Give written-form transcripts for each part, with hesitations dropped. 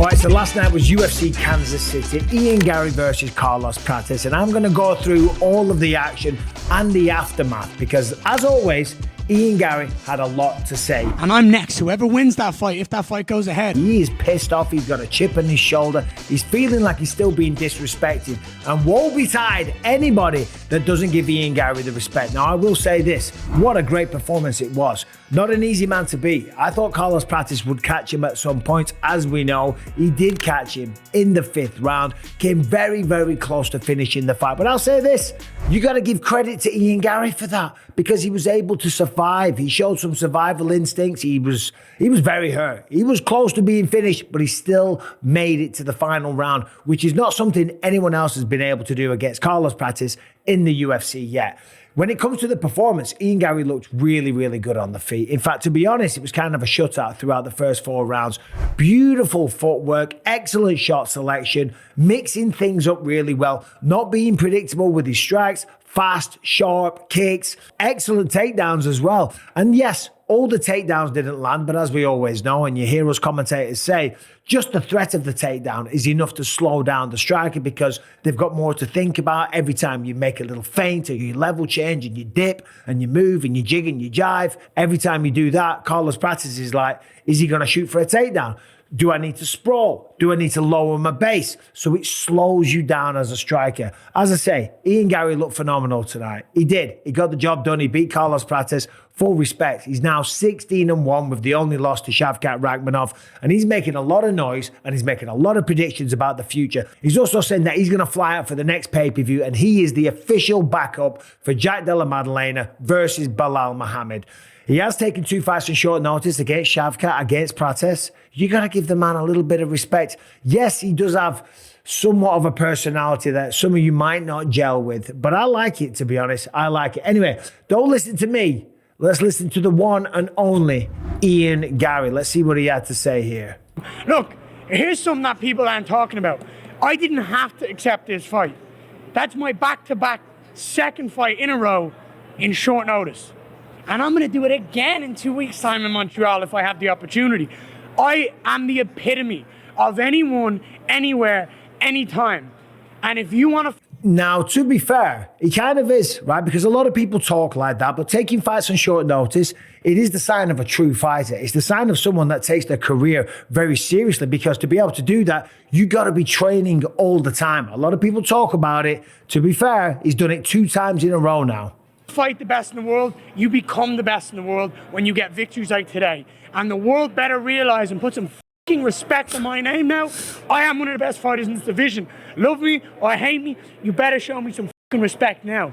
All right, so last night was UFC Kansas City, Ian Garry versus Carloes Prates, and I'm going to go through all of the action and the aftermath because, as always, Ian Garry had a lot to say. And I'm next. Whoever wins that fight, if that fight goes ahead. He is pissed off. He's got a chip on his shoulder. He's feeling like he's still being disrespected. And woe betide anybody that doesn't give Ian Garry the respect. Now, I will say this. What a great performance it was. Not an easy man to beat. I thought Carloes Prates would catch him at some point. As we know, he did catch him in the 5th round. Came very, very close to finishing the fight. But I'll say this. You got to give credit to Ian Garry for that because he was able to survive. He showed some survival instincts. He was very hurt. He was close to being finished, but he still made it to the final round, which is not something anyone else has been able to do against Carloes Prates in the UFC yet. When it comes to the performance, Ian Garry looked really, really good on the feet. In fact, to be honest, it was kind of a shutout throughout the first 4 rounds. Beautiful footwork, excellent shot selection, mixing things up really well, not being predictable with his strikes, fast, sharp kicks, excellent takedowns as well. And yes, all the takedowns didn't land, but as we always know, and you hear us commentators say, just the threat of the takedown is enough to slow down the striker because they've got more to think about. Every time you make a little feint or you level change and you dip and you move and you jig and you jive, every time you do that, Carloes Prates is like, is he going to shoot for a takedown? Do I need to sprawl? Do I need to lower my base? So it slows you down as a striker. As I say, Ian Garry looked phenomenal tonight. He did. He got the job done. He beat Carloes Prates. Full respect. He's now 16-1 with the only loss to SHAVKAT Rakmanov. And he's making a lot of noise and he's making a lot of predictions about the future. He's also saying that he's going to fly out for the next pay-per-view and he is the official backup for Jack Della Maddalena versus Belal Muhammad. He has taken 2 fights on short notice against SHAVKAT, against Prates. You got to give the man a little bit of respect. Yes, he does have somewhat of a personality that some of you might not gel with, but I like it, to be honest. I like it. Anyway, don't listen to me. Let's listen to the one and only Ian Garry. Let's see what he had to say here. Look, here's something that people aren't talking about. I didn't have to accept this fight. That's my back-to-back second fight in a row in short notice. And I'm going to do it again in 2 weeks' time in Montreal if I have the opportunity. I am the epitome of anyone, anywhere, anytime. And if you want to... Now, to be fair, he kind of is, right? Because a lot of people talk like that, but taking fights on short notice, it is the sign of a true fighter. It's the sign of someone that takes their career very seriously because to be able to do that, you got to be training all the time. A lot of people talk about it. To be fair, he's done it 2 times in a row now. Fight the best in the world, you become the best in the world when you get victories like today. And the world better realize and put some fucking respect on my name now. I am one of the best fighters in this division. Love me or hate me, you better show me some fucking respect now.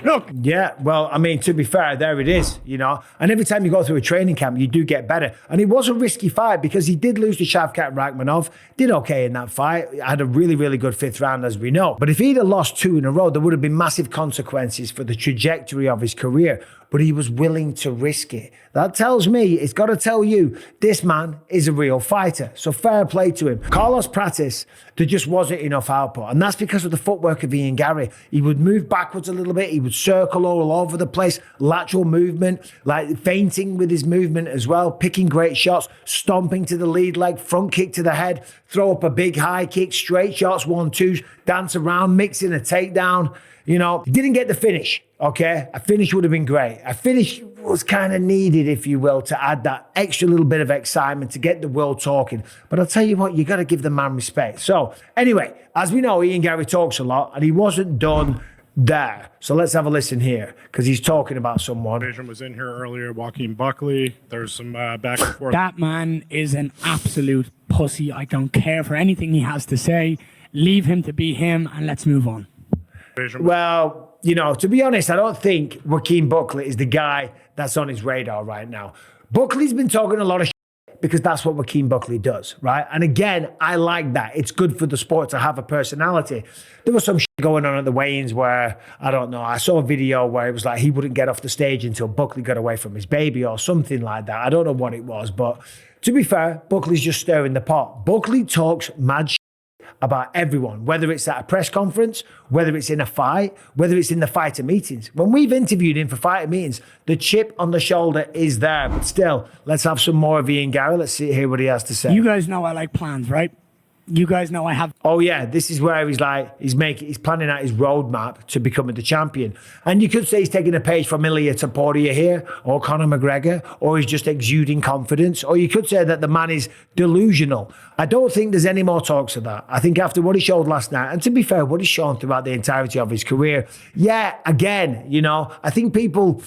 Look. Yeah, well, I mean, to be fair, there it is, you know. And every time you go through a training camp, you do get better. And it was a risky fight because he did lose to SHAVKAT Rakmanov. Did okay in that fight. Had a really, really good 5th round, as we know. But if he'd have lost 2 in a row, there would have been massive consequences for the trajectory of his career. But he was willing to risk it. That tells me, it's got to tell you, this man is a real fighter. So fair play to him. Carloes Prates, there just wasn't enough output. And that's because of the footwork of Ian Garry. He would move backwards a little bit. He would circle all over the place. Lateral movement, like feinting with his movement as well. Picking great shots. Stomping to the lead leg. Front kick to the head. Throw up a big high kick. Straight shots, 1-2s. Dance around. Mixing a takedown. You know, he didn't get the finish, okay? A finish would have been great. A finish was kind of needed, if you will, to add that extra little bit of excitement, to get the world talking. But I'll tell you what, you got to give the man respect. So anyway, as we know, Ian Garry talks a lot, and he wasn't done there. So let's have a listen here, because he's talking about someone. Adrian was in here earlier, walking Buckley. There's some back and forth. That man is an absolute pussy. I don't care for anything he has to say. Leave him to be him, and let's move on. Well, you know, to be honest, I don't think Joaquin Buckley is the guy that's on his radar right now. Buckley's been talking a lot of shit because that's what Joaquin Buckley does, right? And again, I like that. It's good for the sport to have a personality. There was some shit going on at the weigh-ins where, I don't know, I saw a video where it was like he wouldn't get off the stage until Buckley got away from his baby or something like that. I don't know what it was, but to be fair, Buckley's just stirring the pot. Buckley talks mad shit about everyone, whether it's at a press conference, whether it's in a fight, whether it's in the fighter meetings. When we've interviewed him for fighter meetings, the chip on the shoulder is there. But still, let's have some more of Ian Garry. Let's hear what he has to say. You guys know I like plans, right? You guys know I have. Oh yeah, this is where he's like, he's planning out his roadmap to becoming the champion. And you could say he's taking a page from Ilia Topuria here, or Conor McGregor, or he's just exuding confidence, or you could say that the man is delusional. I don't think there's any more talks of that. I think after what he showed last night, and to be fair, what he's shown throughout the entirety of his career, yeah, again, you know, I think people,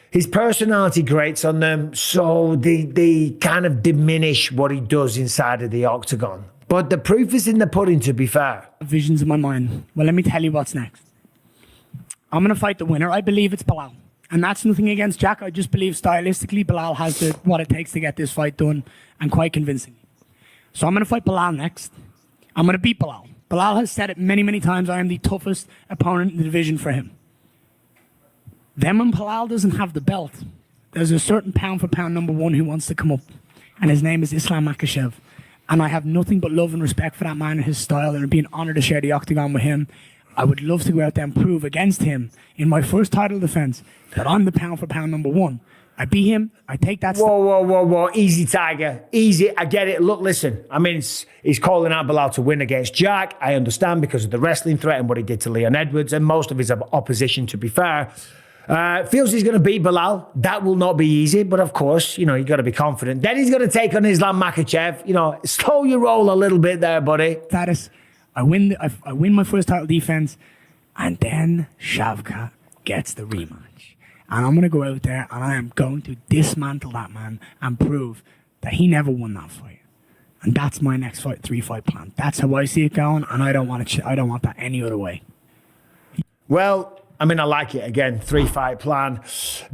his personality grates on them, so they kind of diminish what he does inside of the octagon. But the proof is in the pudding, to be fair. Visions in my mind. Well, let me tell you what's next. I'm going to fight the winner. I believe it's Belal. And that's nothing against Jack. I just believe stylistically Belal has what it takes to get this fight done, and quite convincingly. So I'm going to fight Belal next. I'm going to beat Belal. Belal has said it many, many times. I am the toughest opponent in the division for him. Then when Belal doesn't have the belt, there's a certain pound for pound number one who wants to come up. And his name is Islam Makhachev. And I have nothing but love and respect for that man and his style, and it'd be an honor to share the octagon with him. I would love to go out there and prove against him in my first title defense that I'm the pound for pound number one. I beat him. I take that. Whoa. Easy, Tiger. Easy. I get it. Look, listen. I mean, he's calling out Belal to win against Jack. I understand because of the wrestling threat and what he did to Leon Edwards and most of his opposition, to be fair. Feels he's going to beat Belal. That will not be easy, but of course, you know, you got to be confident. Then he's going to take on Islam Makhachev. You know, slow your roll a little bit there, buddy. Status. I win my first title defense, and then SHAVKAT gets the rematch. And I'm going to go out there and I am going to dismantle that man and prove that he never won that fight. And that's my next fight, 3-fight plan. That's how I see it going, and I don't want that any other way. Well, I mean, I like it. Again, 3-fight plan.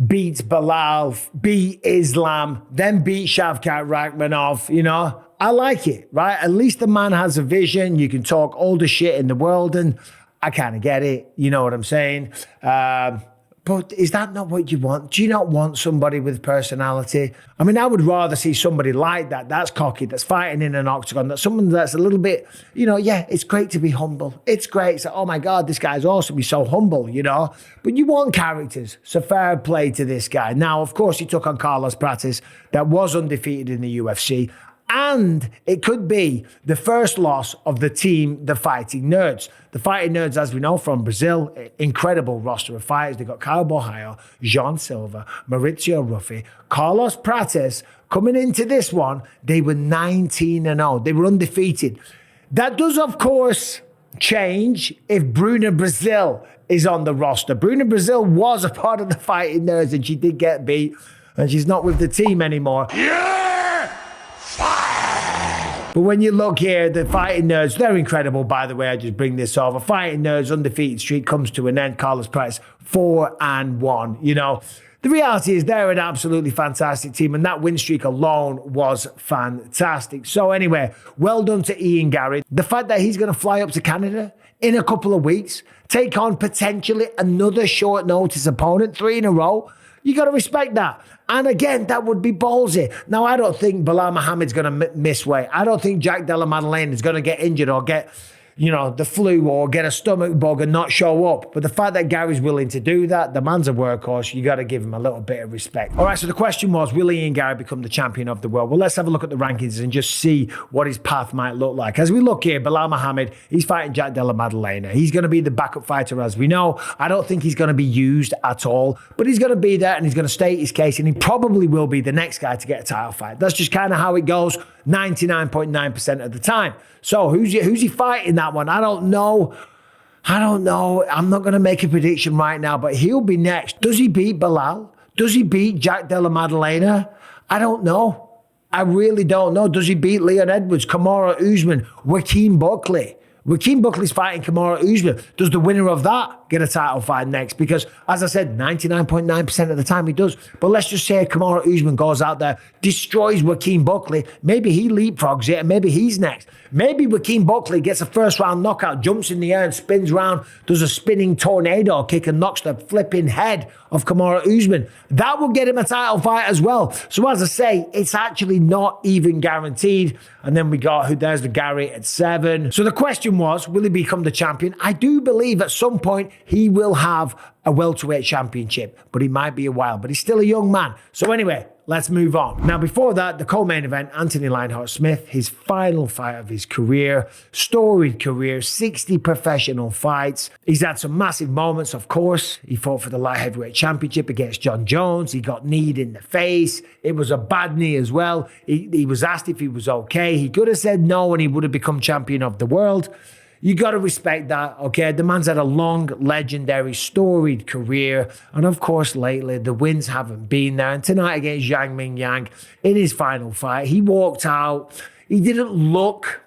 Beat Belal, beat Islam, then beat SHAVKAT Rakmanov. You know, I like it, right? At least the man has a vision. You can talk all the shit in the world, and I kind of get it. You know what I'm saying? But is that not what you want? Do you not want somebody with personality? I mean, I would rather see somebody like that, that's cocky, that's fighting in an octagon, that's someone that's a little bit, you know, yeah, it's great to be humble. It's great. It's like, oh my God, this guy's awesome. He's so humble, you know. But you want characters. So fair play to this guy. Now, of course, he took on Carloes Prates, that was undefeated in the UFC. And it could be the first loss of the team, the Fighting Nerds. The Fighting Nerds, as we know, from Brazil, incredible roster of fighters. They've got Caio Borralho, Jean Silva, Maurizio Ruffi, Carloes Prates. Coming into this one, they were 19-0. They were undefeated. That does, of course, change if Bruna Brazil is on the roster. Bruna Brazil was a part of the Fighting Nerds, and she did get beat, and she's not with the team anymore. Yeah! But when you look here, the Fighting Nerds, they're incredible, by the way. I just bring this over. Fighting Nerds undefeated streak comes to an end. Carloes Prates 4-1. You know, the reality is they're an absolutely fantastic team, and that win streak alone was fantastic. So anyway, well done to Ian Garry. The fact that he's going to fly up to Canada in a couple of weeks, take on potentially another short notice opponent, 3 in a row, you got to respect that. And again, that would be ballsy. Now, I don't think Belal Muhammad's going to miss weight. I don't think Jack Della Maddalena is going to get injured or get, you know, the flu or get a stomach bug and not show up. But the fact that Gary's willing to do that, the man's a workhorse. You got to give him a little bit of respect. All right, so the question was, will Ian Garry become the champion of the world? Well, let's have a look at the rankings and just see what his path might look like. As we look here, Belal Muhammad, he's fighting Jack Della Maddalena. He's going to be the backup fighter, as we know. I don't think he's going to be used at all, but he's going to be there and he's going to state his case, and he probably will be the next guy to get a title fight. That's just kind of how it goes 99.9% of the time. So who's he fighting that one? I don't know. I'm not going to make a prediction right now, but he'll be next. Does he beat Belal? Does he beat Jack Della Maddalena? I don't know. I really don't know. Does he beat Leon Edwards, Kamaru Usman, Joaquin Buckley? Joaquin Buckley's fighting Kamaru Usman. Does the winner of that get a title fight next? Because, as I said, 99.9% of the time he does. But let's just say Kamaru Usman goes out there, destroys Joaquin Buckley. Maybe he leapfrogs it and maybe he's next. Maybe Joaquin Buckley gets a first-round knockout, jumps in the air and spins around, does a spinning tornado kick and knocks the flipping head of Kamaru Usman. That will get him a title fight as well. So as I say, it's actually not even guaranteed. And then we got, there's the Garry at 7. So the question was, will he become the champion? I do believe at some point he will have a welterweight championship, but he might be a while, but he's still a young man. So anyway, let's move on. Now, before that, the co-main event, Anthony Lionheart Smith, his final fight of his career, storied career, 60 professional fights. He's had some massive moments, of course. He fought for the light heavyweight championship against John Jones. He got kneed in the face. It was a bad knee as well. He was asked if he was okay. He could have said no and he would have become champion of the world. You got to respect that, okay? The man's had a long, legendary, storied career. And of course, lately, the wins haven't been there. And tonight against Zhang Mingyang, in his final fight, he walked out. He didn't look...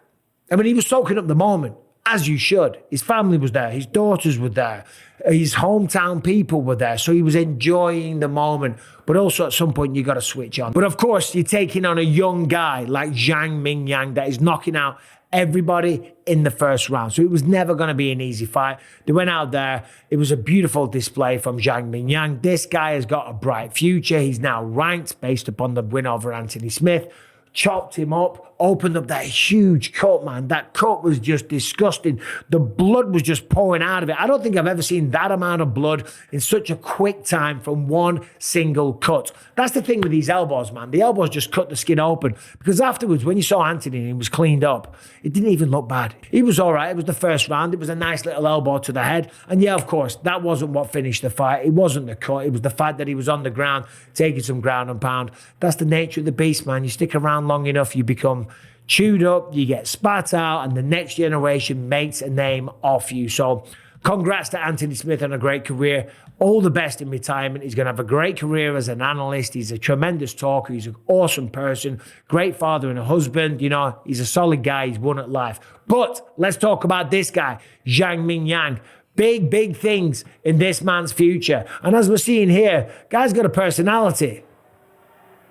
I mean, he was soaking up the moment, as you should. His family was there. His daughters were there. His hometown people were there. So he was enjoying the moment. But also, at some point, you got to switch on. But of course, you're taking on a young guy like Zhang Mingyang that is knocking out everybody in the first round. So it was never going to be an easy fight. They went out there. It was a beautiful display from Zhang Mingyang. This guy has got a bright future. He's now ranked based upon the win over Anthony Smith. Chopped him up, opened up that huge cut, man. That cut was just disgusting. The blood was just pouring out of it. I don't think I've ever seen that amount of blood in such a quick time from one single cut. That's the thing with these elbows, man. The elbows just cut the skin open. Because afterwards, when you saw Anthony and he was cleaned up, it didn't even look bad. He was all right. It was the first round. It was a nice little elbow to the head. And yeah, of course, that wasn't what finished the fight. It wasn't the cut. It was the fact that he was on the ground, taking some ground and pound. That's the nature of the beast, man. You stick around long enough, you become chewed up, you get spat out, and the next generation makes a name off you. So congrats to Anthony Smith on a great career. All the best in retirement. He's going to have a great career as an analyst. He's a tremendous talker. He's an awesome person, great father and a husband. You know, he's a solid guy. He's won at life. But let's talk about this guy, Zhang Mingyang. Big things in this man's future. And as we're seeing here, guy's got a personality.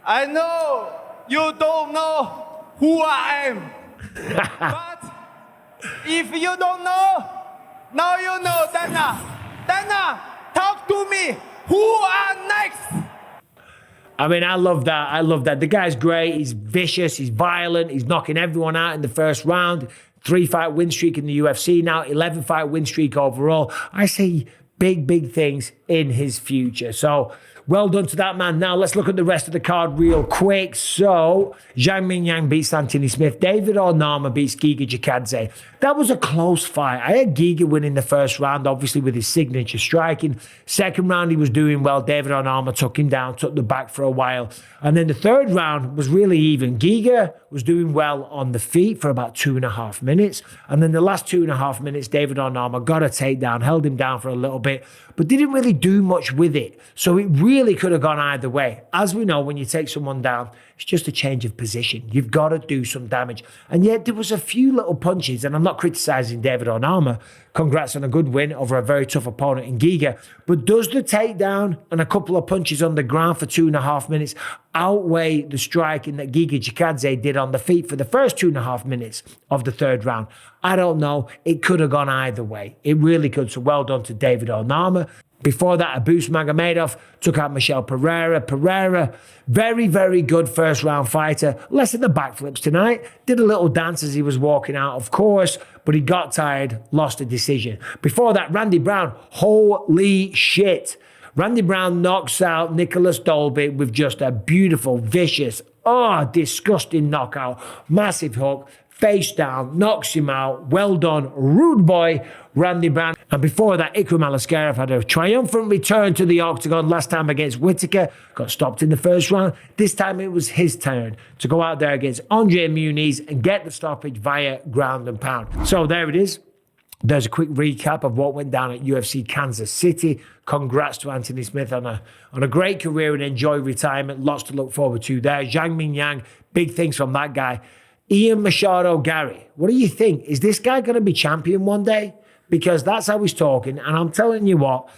I know you don't know who I am. But if you don't know, now you know. Dana, talk to me. Who are next? I mean, I love that. I love that. The guy's great. He's vicious. He's violent. He's knocking everyone out in the first round. 3-fight win streak in the UFC now. 11-fight win streak overall. I see big things in his future. So well done to that man. Now let's look at the rest of the card real quick. So Zhang Mingyang beats Anthony Smith. David Onama beats Giga Chikadze. That was a close fight. I had Giga winning the first round, obviously with his signature striking. Second round, he was doing well. David Onama took him down, took the back for a while. And then the third round was really even. Giga was doing well on the feet for about 2.5 minutes. And then the last 2.5 minutes, David Onama got a takedown, held him down for a little bit, but didn't really do much with it. So it really could have gone either way. As we know, when you take someone down, it's just a change of position. You've got to do some damage. And yet there was a few little punches, and I'm not criticizing David Onama. Congrats on a good win over a very tough opponent in Giga. But does the takedown and a couple of punches on the ground for 2.5 minutes outweigh the striking that Giga Chikadze did on the feet for the first 2.5 minutes of the third round? I don't know. It could have gone either way. It really could. So well done to David Onama. Before that, Abus Magomedov took out Michel Pereira. Pereira, very good first round fighter. Less of the backflips tonight. Did a little dance as he was walking out, of course, but he got tired, lost a decision. Before that, Randy Brown, holy shit. Randy Brown knocks out Nicholas Dolby with just a beautiful, vicious, disgusting knockout. Massive hook. Face down, knocks him out. Well done, rude boy, Randy Brown. And before that, Ikram Aliskerov had a triumphant return to the octagon, last time against Whittaker. Got stopped in the first round. This time it was his turn to go out there against Andre Muniz and get the stoppage via ground and pound. So there it is. There's a quick recap of what went down at UFC Kansas City. Congrats to Anthony Smith on a great career and enjoy retirement. Lots to look forward to there. Zhang Mingyang, big things from that guy. Ian Machado Garry. What do you think? Is this guy going to be champion one day? Because that's how he's talking. And I'm telling you what,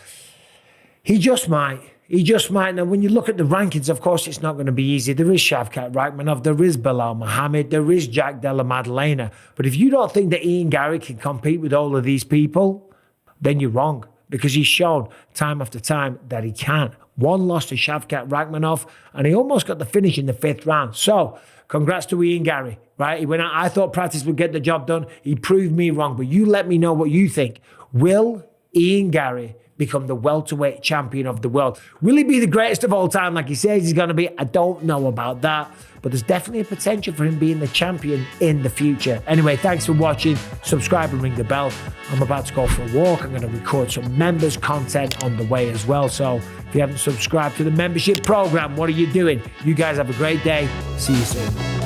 he just might. He just might. Now, when you look at the rankings, of course, it's not going to be easy. There is SHAVKAT Rakmanov, there is Belal Muhammad, there is Jack Della Maddalena. But if you don't think that Ian Garry can compete with all of these people, then you're wrong. Because he's shown time after time that he can. One loss to SHAVKAT Rakmanov, and he almost got the finish in the 5th round. So, congrats to Ian Garry, right? He went out, I thought Prates would get the job done. He proved me wrong. But you let me know what you think. Will Ian Garry become the welterweight champion of the world? Will he be the greatest of all time like he says he's going to be? I don't know about that, but there's definitely a potential for him being the champion in the future. Anyway, thanks for watching. Subscribe and ring the bell. I'm about to go for a walk. I'm going to record some members content on the way as well. So if you haven't subscribed to the membership program, what are you doing? You guys have a great day. See you soon.